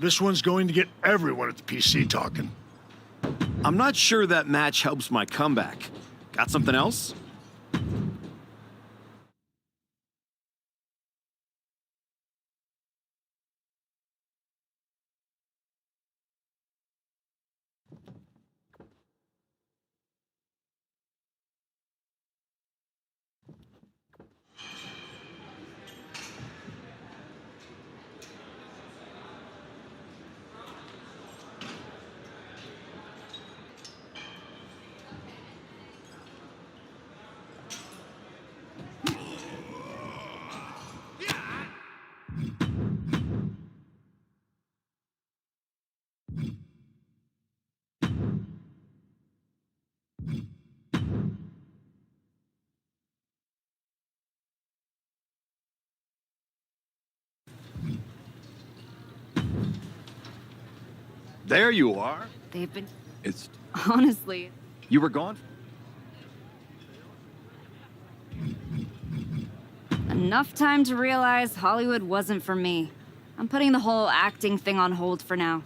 This one's going to get everyone at the PC talking. I'm not sure that match helps my comeback. Got something else? There you are. They've been... It's... Honestly. You were gone? Enough time to realize Hollywood wasn't for me. I'm putting the whole acting thing on hold for now.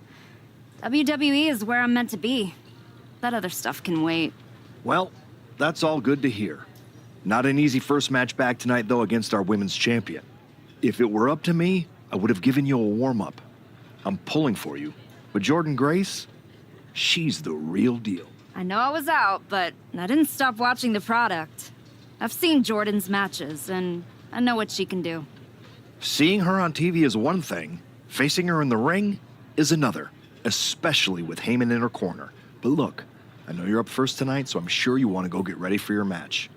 WWE is where I'm meant to be. That other stuff can wait. Well, that's all good to hear. Not an easy first match back tonight, though, against our women's champion. If it were up to me, I would have given you a warm-up. I'm pulling for you. But Jordan Grace, she's the real deal. I know I was out, but I didn't stop watching the product. I've seen Jordan's matches, and I know what she can do. Seeing her on TV is one thing. Facing her in the ring is another, especially with Heyman in her corner. But look, I know you're up first tonight, so I'm sure you want to go get ready for your match.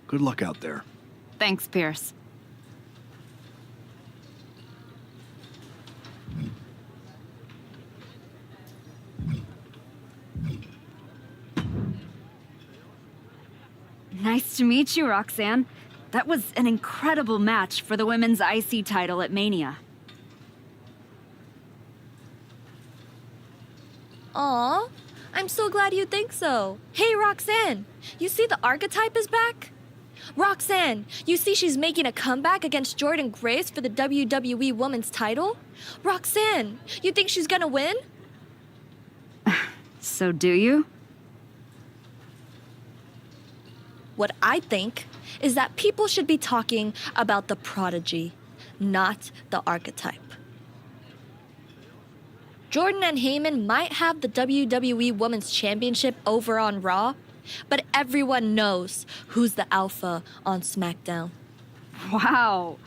Good luck out there. Thanks, Pierce. Nice to meet you, Roxanne. That was an incredible match for the women's IC title at Mania. Aw, I'm so glad you think so. Hey, Roxanne, you see the Archetype is back? Roxanne, you see she's making a comeback against Jordan Grace for the WWE Women's title? Roxanne, you think she's gonna win? So do you? What I think is that people should be talking about the Prodigy, not the Archetype. Jordan and Heyman might have the WWE Women's Championship over on Raw, but everyone knows who's the alpha on SmackDown. Wow.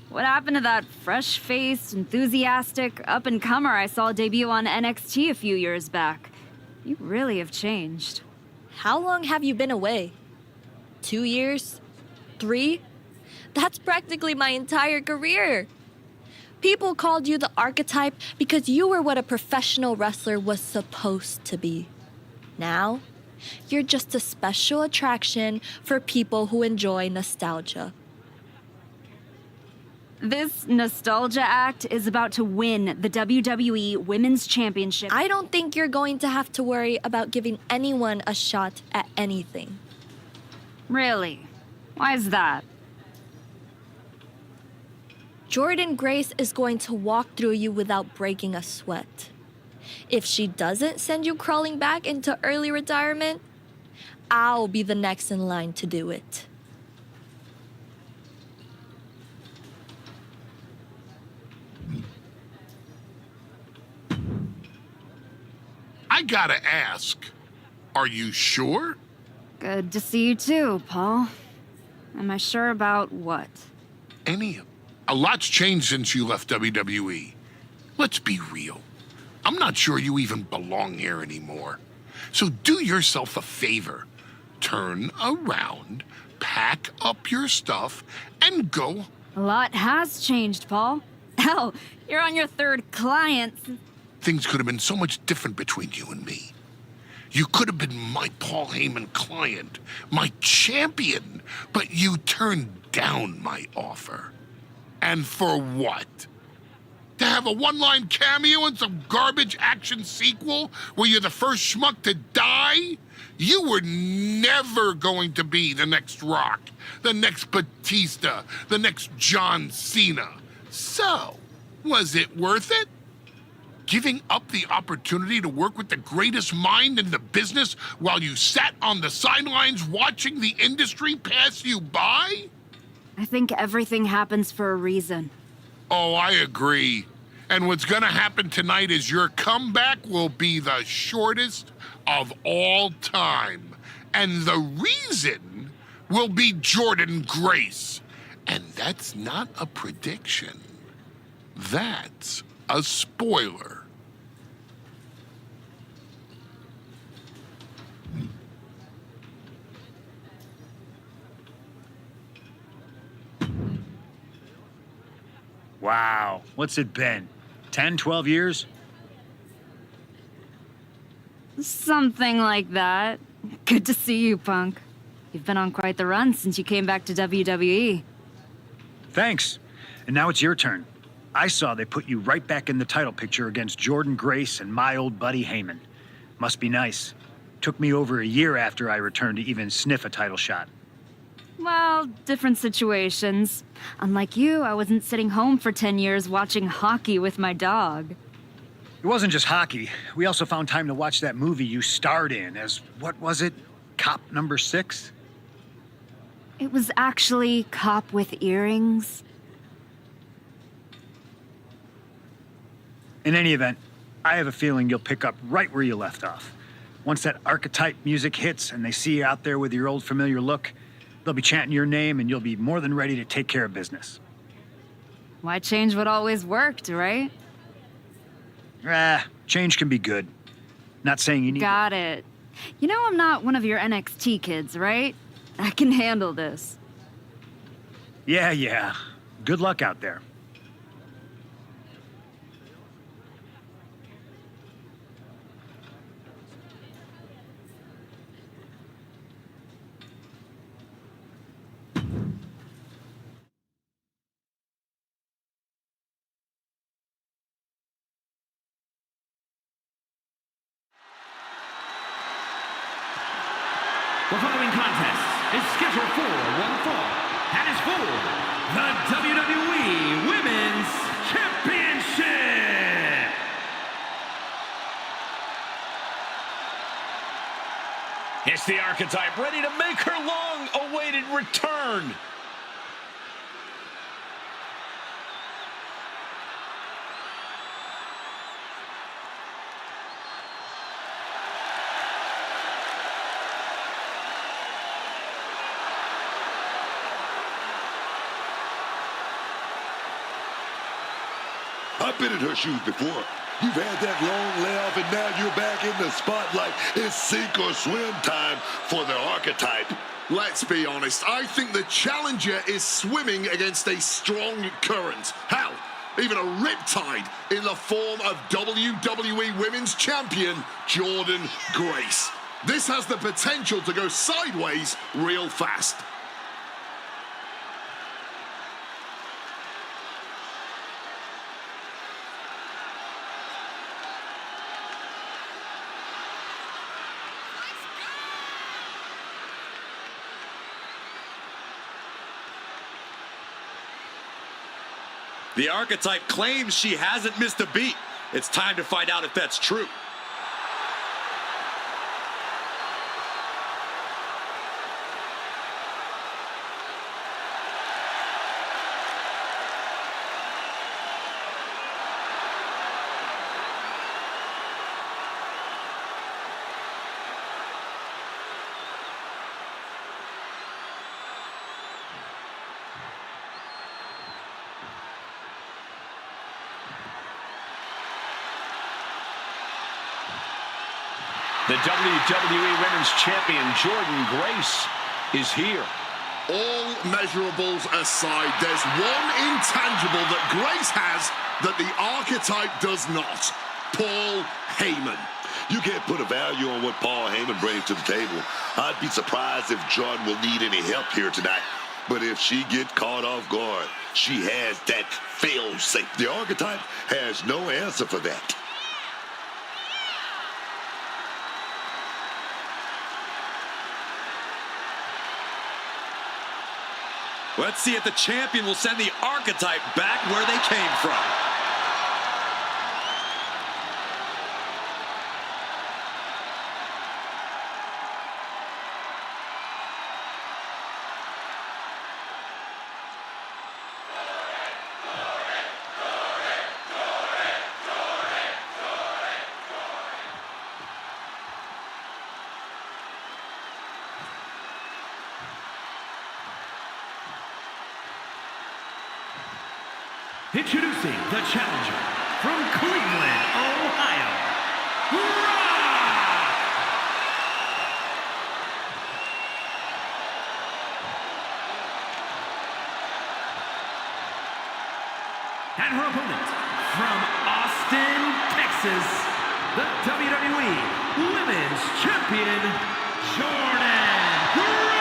What happened to that fresh-faced, enthusiastic up-and-comer I saw debut on NXT a few years back? You really have changed. How long have you been away? 2 years? 3? That's practically my entire career. People called you the Archetype because you were what a professional wrestler was supposed to be. Now, you're just a special attraction for people who enjoy nostalgia. This nostalgia act is about to win the WWE Women's Championship. I don't think you're going to have to worry about giving anyone a shot at anything. Really? Why is that? Jordan Grace is going to walk through you without breaking a sweat. If she doesn't send you crawling back into early retirement, I'll be the next in line to do it. I gotta ask, are you sure? Good to see you too, Paul. Am I sure about what? A lot's changed since you left WWE. Let's be real. I'm not sure you even belong here anymore. So do yourself a favor. Turn around, pack up your stuff, and go. A lot has changed, Paul. Hell, you're on your third client. Things could have been so much different between you and me. You could have been my Paul Heyman client, my champion, but you turned down my offer. And for what? To have a one-line cameo in some garbage action sequel where you're the first schmuck to die? You were never going to be the next Rock, the next Batista, the next John Cena. So, was it worth it? giving up the opportunity to work with the greatest mind in the business while you sat on the sidelines watching the industry pass you by? I think everything happens for a reason. Oh, I agree. And what's gonna happen tonight is your comeback will be the shortest of all time. And the reason will be Jordan Grace. And that's not a prediction. That's a spoiler. Wow. What's it been? 10, 12 years? Something like that. Good to see you, Punk. You've been on quite the run since you came back to WWE. Thanks. And now it's your turn. I saw they put you right back in the title picture against Jordan Grace and my old buddy Heyman. Must be nice. Took me over a year after I returned to even sniff a title shot. Well, different situations. Unlike you, I wasn't sitting home for 10 years watching hockey with my dog. It wasn't just hockey. We also found time to watch that movie you starred in as, what was it? Cop number 6? It was actually Cop with Earrings. In any event, I have a feeling you'll pick up right where you left off. Once that Archetype music hits and they see you out there with your old familiar look, they'll be chanting your name and you'll be more than ready to take care of business. Why change what always worked, right? Change can be good. Not saying you need... Got it. You know I'm not one of your NXT kids, right? I can handle this. Yeah. Good luck out there. The following contest is scheduled for one fall and is for the WWE Women's Championship. It's the Archetype ready to make her long-awaited return. I've been in her shoes before. You've had that long layoff, and now you're back in the spotlight. It's sink or swim time for the Archetype. Let's be honest, I think the challenger is swimming against a strong current. Hell, even a riptide in the form of WWE Women's Champion Jordan Grace. This has the potential to go sideways real fast. The Archetype claims she hasn't missed a beat. It's time to find out if that's true. The WWE Women's Champion, Jordan Grace, is here. All measurables aside, there's one intangible that Grace has that the Archetype does not. Paul Heyman. You can't put a value on what Paul Heyman brings to the table. I'd be surprised if Jordan will need any help here tonight. But if she gets caught off guard, she has that fail-safe. The Archetype has no answer for that. Let's see if the champion will send the Archetype back where they came from. Introducing the challenger from Cleveland, Ohio, Rock! And her opponent from Austin, Texas, the WWE Women's Champion, Jordan Grace!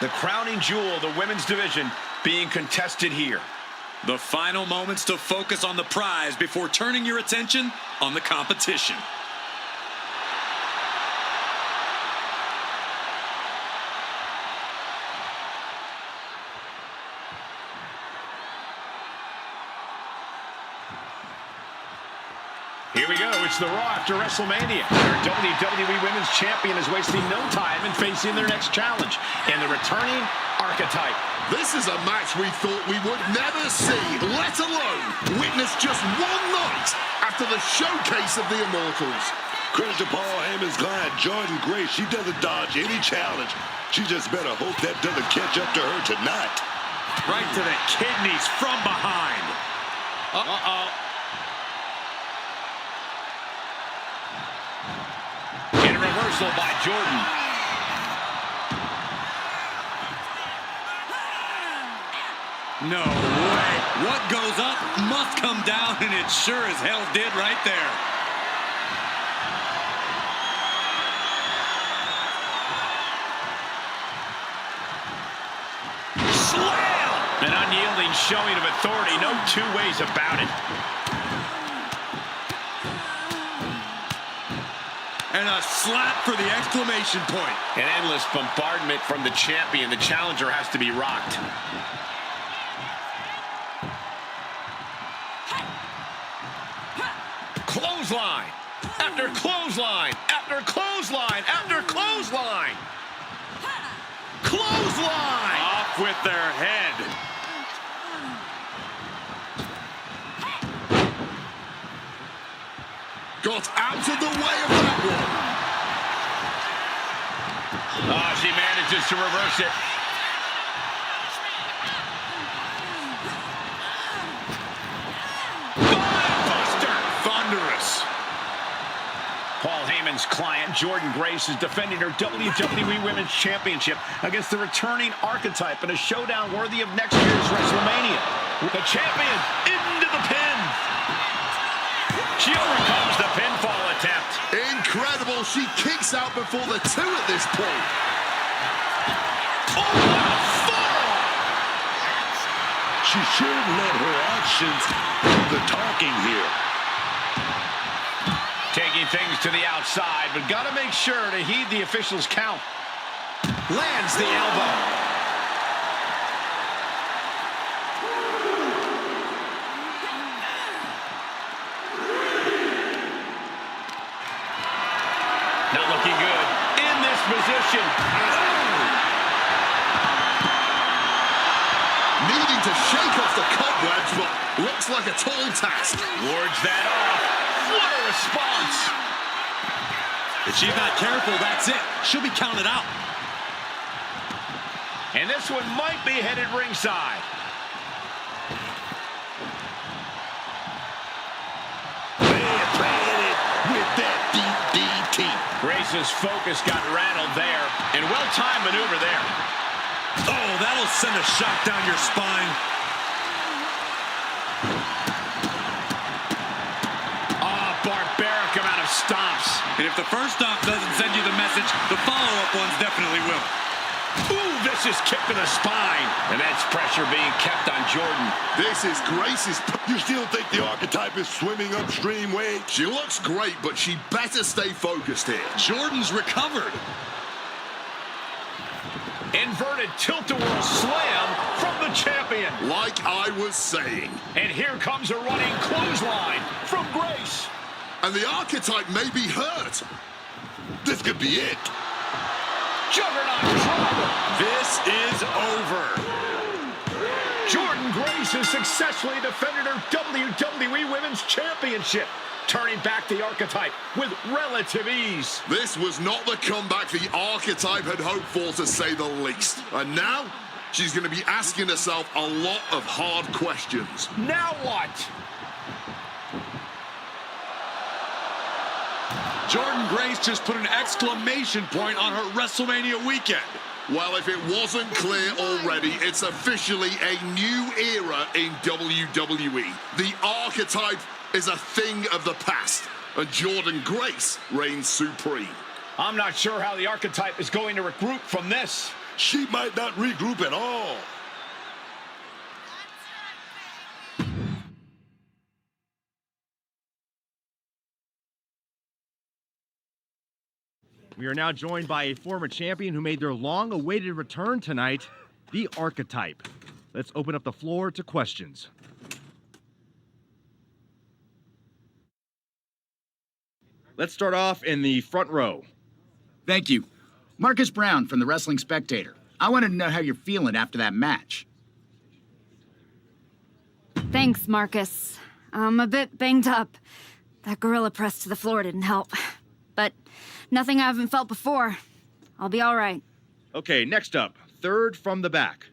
The crowning jewel of the women's division being contested here. The final moments to focus on the prize before turning your attention on the competition. Here we go. It's the Raw after WrestleMania. Our WWE Women's Champion is wasting no time in facing their next challenge. And the returning Archetype. This is a match we thought we would never see, let alone witness just one night after the showcase of the Immortals. Credit to Paul Heyman's client, Jordan Grace. She doesn't dodge any challenge. She just better hope that doesn't catch up to her tonight. Right to the kidneys from behind. Uh-oh. And a reversal by Jordan. No way. What goes up must come down, and it sure as hell did right there. Slam! An unyielding showing of authority. No two ways about it. And a slap for the exclamation point. An endless bombardment from the champion. The challenger has to be rocked. Clothesline. After clothesline. After clothesline. After clothesline. Clothesline. Off with their head. Got out of the way of that one. Oh, she manages to reverse it. Buster! Thunderous. Paul Heyman's client, Jordan Grace, is defending her WWE Women's Championship against the returning Archetype in a showdown worthy of next year's WrestleMania. The champion into the pin. She overcomes the pinfall attempt. Incredible. She kicks out before the two at this point. Oh, what a fall! She should let her actions do the talking here. Taking things to the outside, but got to make sure to heed the official's count. Lands the elbow. Not looking good in this position. Needing to shake off the cobwebs, but looks like a tall task. Wards that off. What a response. If she's not careful, that's it. She'll be counted out. And this one might be headed ringside. Planted with that DDT. Grace's focus got rattled there. And well-timed maneuver there. Oh, that'll send a shot down your spine. Barbaric amount of stomps. And if the first stomp doesn't send you the message, the follow-up ones definitely will. Ooh, vicious kick to the spine. Immense pressure being kept on Jordan. This is Grace's... You still think the Archetype is swimming upstream, Wade? She looks great, but she better stay focused here. Jordan's recovered. Inverted tilt-a-whirl slam from the champion. Like I was saying. And here comes a running clothesline from Grace. And the Archetype may be hurt. This could be it. Juggernaut drop. This is over. Jordan Grace has successfully defended her WWE Women's Championship. turning back the Archetype with relative ease. This was not the comeback the Archetype had hoped for, to say the least. And now, she's going to be asking herself a lot of hard questions. Now what? Jordan Grace just put an exclamation point on her WrestleMania weekend. Well, if it wasn't clear already, it's officially a new era in WWE. The Archetype is a thing of the past, and Jordan Grace reigns supreme. I'm not sure how the Archetype is going to regroup from this. She might not regroup at all. We are now joined by a former champion who made their long-awaited return tonight, the Archetype. Let's open up the floor to questions. Let's start off in the front row. Thank you. Marcus Brown from the Wrestling Spectator. I wanted to know how you're feeling after that match. Thanks, Marcus. I'm a bit banged up. That gorilla press to the floor didn't help. But nothing I haven't felt before. I'll be all right. Okay, next up, third from the back.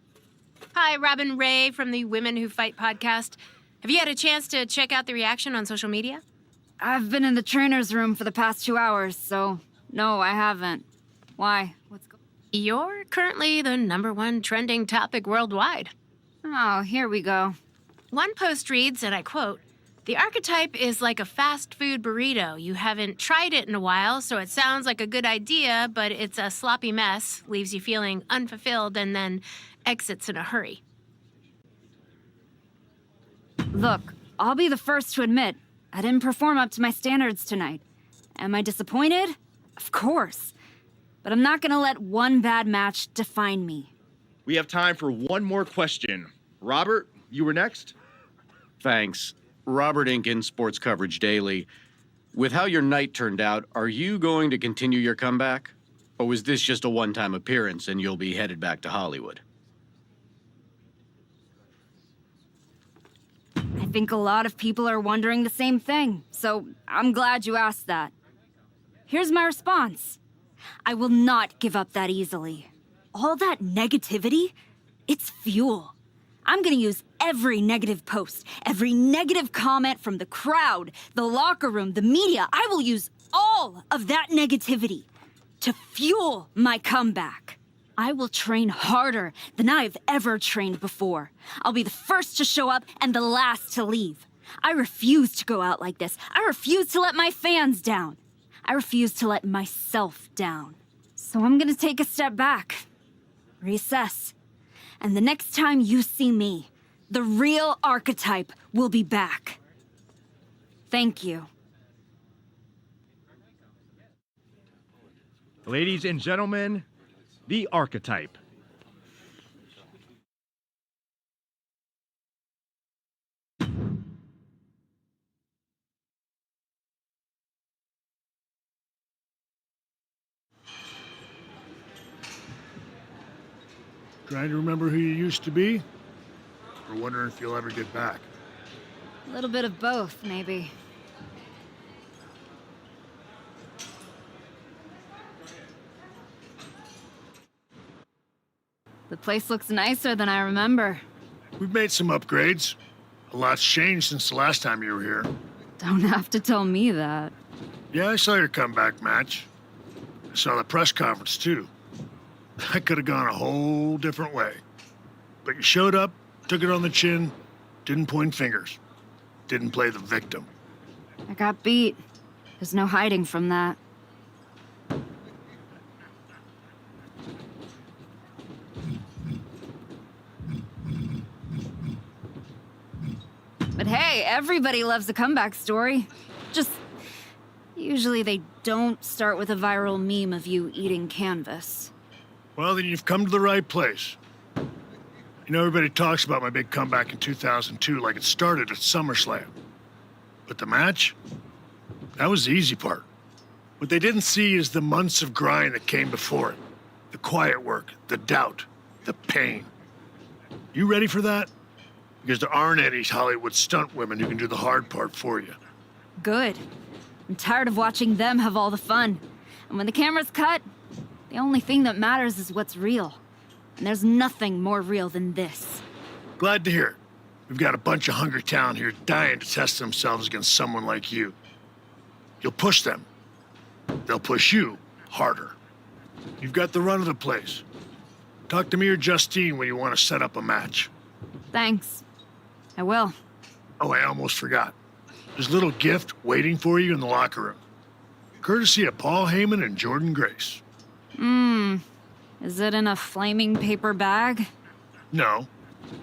Hi, Robin Ray from the Women Who Fight podcast. Have you had a chance to check out the reaction on social media? I've been in the trainer's room for the past 2 hours, so no, I haven't. Why? What's going on? You're currently the #1 trending topic worldwide. Oh, here we go. One post reads, and I quote, "The Archetype is like a fast food burrito. You haven't tried it in a while, so it sounds like a good idea, but it's a sloppy mess, leaves you feeling unfulfilled, and then exits in a hurry." Look, I'll be the first to admit, I didn't perform up to my standards tonight. Am I disappointed? Of course. But I'm not gonna let one bad match define me. We have time for one more question. Robert, you were next? Thanks. Robert Inkin, Sports Coverage Daily. With how your night turned out, are you going to continue your comeback? Or was this just a one-time appearance and you'll be headed back to Hollywood? I think a lot of people are wondering the same thing, so I'm glad you asked that. Here's my response. I will not give up that easily. All that negativity, it's fuel. I'm gonna use every negative post, every negative comment from the crowd, the locker room, the media. I will use all of that negativity to fuel my comeback. I will train harder than I've ever trained before. I'll be the first to show up and the last to leave. I refuse to go out like this. I refuse to let my fans down. I refuse to let myself down. So I'm gonna take a step back, reassess. And the next time you see me, the real Archetype will be back. Thank you. Ladies and gentlemen, the Archetype. Trying to remember who you used to be? Or wondering if you'll ever get back? A little bit of both, maybe. The place looks nicer than I remember. We've made some upgrades. A lot's changed since the last time you were here. Don't have to tell me that. Yeah, I saw your comeback match. I saw the press conference, too. That could have gone a whole different way. But you showed up, took it on the chin, didn't point fingers, didn't play the victim. I got beat. There's no hiding from that. But hey, everybody loves a comeback story. Just, usually they don't start with a viral meme of you eating canvas. Well, then you've come to the right place. You know, everybody talks about my big comeback in 2002 like it started at SummerSlam. But the match? That was the easy part. What they didn't see is the months of grind that came before it. The quiet work, the doubt, the pain. You ready for that? Because there aren't any Hollywood stunt women who can do the hard part for you. Good. I'm tired of watching them have all the fun. And when the camera's cut, the only thing that matters is what's real. And there's nothing more real than this. Glad to hear it. We've got a bunch of Hungry Town here dying to test themselves against someone like you. You'll push them. They'll push you harder. You've got the run of the place. Talk to me or Justine when you want to set up a match. Thanks. I will. Oh, I almost forgot. There's a little gift waiting for you in the locker room. Courtesy of Paul Heyman and Jordan Grace. Is it in a flaming paper bag? No,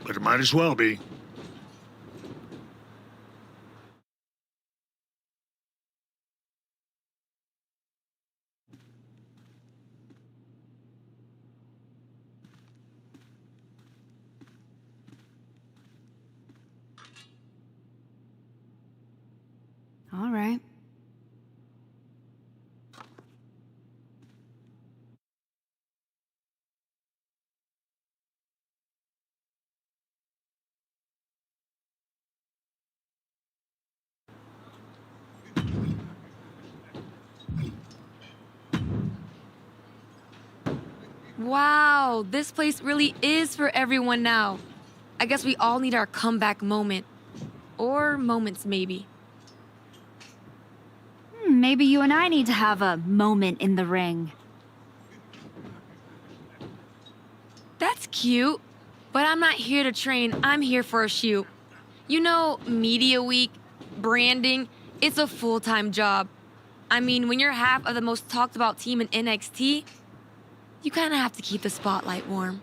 but it might as well be. All right. Wow, this place really is for everyone now. I guess we all need our comeback moment. Or moments, maybe. Maybe you and I need to have a moment in the ring. That's cute. But I'm not here to train, I'm here for a shoot. You know, media week, branding, it's a full-time job. I mean, when you're half of the most talked about team in NXT, you kind of have to keep the spotlight warm.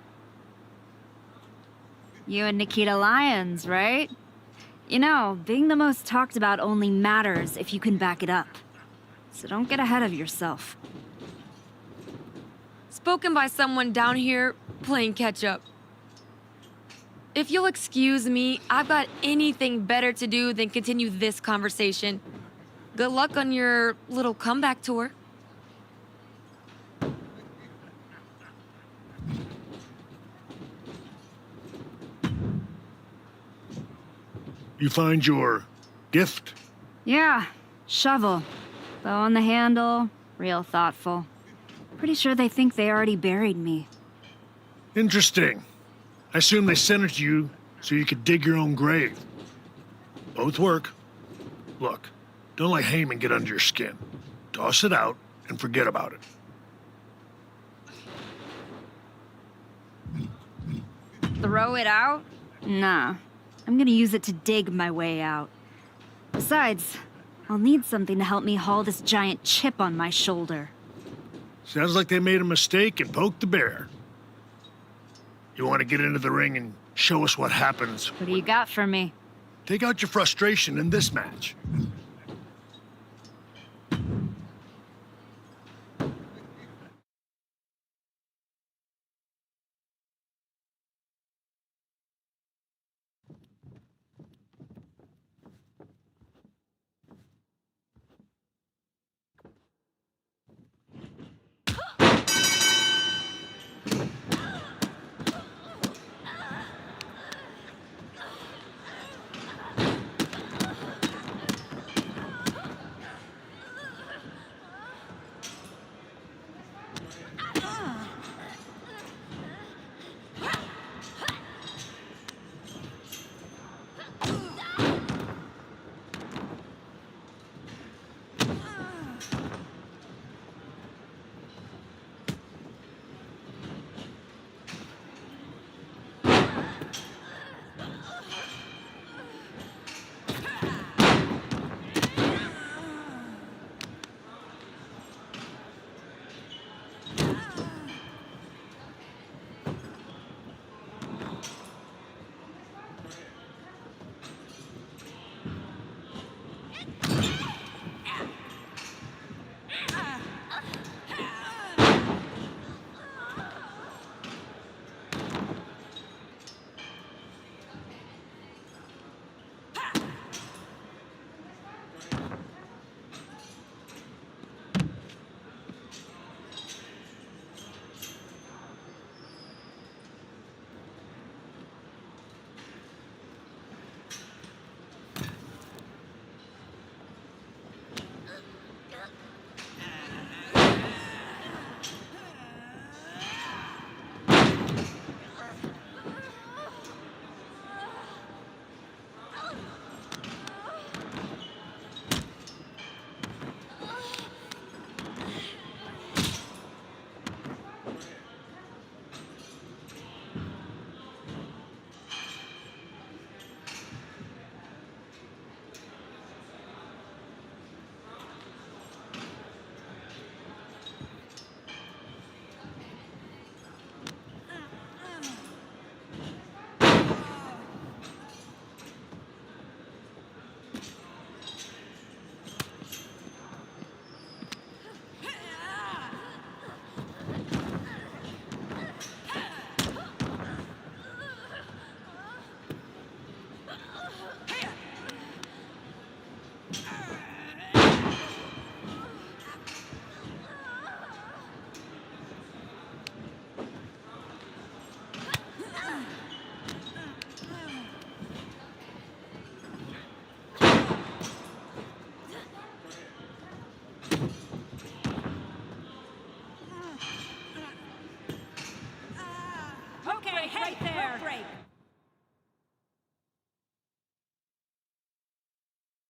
You and Nikita Lyons, right? You know, being the most talked about only matters if you can back it up. So don't get ahead of yourself. Spoken by someone down here playing catch-up. If you'll excuse me, I've got anything better to do than continue this conversation. Good luck on your little comeback tour. You find your gift? Yeah, shovel. Bow on the handle, real thoughtful. Pretty sure they think they already buried me. Interesting. I assume they sent it to you so you could dig your own grave. Both work. Look, don't let Heyman get under your skin. Toss it out and forget about it. Throw it out? Nah. I'm gonna use it to dig my way out. Besides, I'll need something to help me haul this giant chip on my shoulder. Sounds like they made a mistake and poked the bear. You want to get into the ring and show us what happens? What do you got for me? Take out your frustration in this match.